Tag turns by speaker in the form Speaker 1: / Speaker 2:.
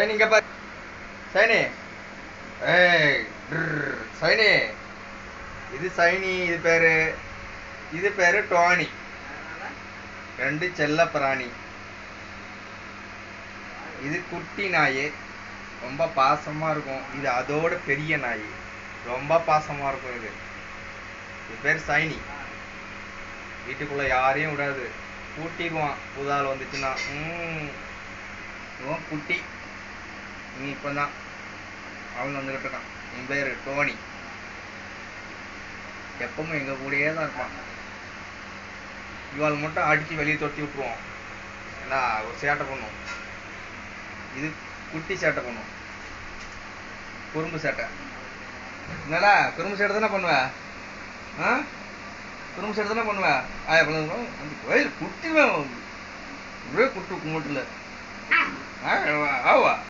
Speaker 1: சைனி இங்க பாரு. சைனி. ஏய் சைனி. இது சைனி, இது பேரு டோனி. ரெண்டு செல்ல பிராணி. இது குட்டி நாய், ரொம்ப பாசமா இருக்கும். இது அதோட பெரிய நாய், ரொம்ப பாசமா இருக்கும். இது பேர் சைனி. வீட்டுக்குள்ள யாரையும் விடாது, கூட்டிடுவான். புதால் வந்துச்சுன்னா. இவன் குட்டி, நீ இப்பதான் அவன் வந்துகிட்டு இருக்கான். என் பேரு டோனி. எப்பவும் எங்க கூடயே தான் இருப்பான். இவாள் மட்டும் அடிச்சு வெளியே தொட்டி விட்டுருவோம். ஏன்னா ஒரு சேட்டை பண்ணும். இது குட்டி சேட்டை பண்ணும், குறும்பு சேட்டை. என்னடா குறும்பு சேட்டை தானே பண்ணுவேன்? குறும்பு சேட்டை தானே பண்ணுவேன். கோயில் குட்டிவேன், ஒரே குட்டு கும்பிட்டுல ஆவா.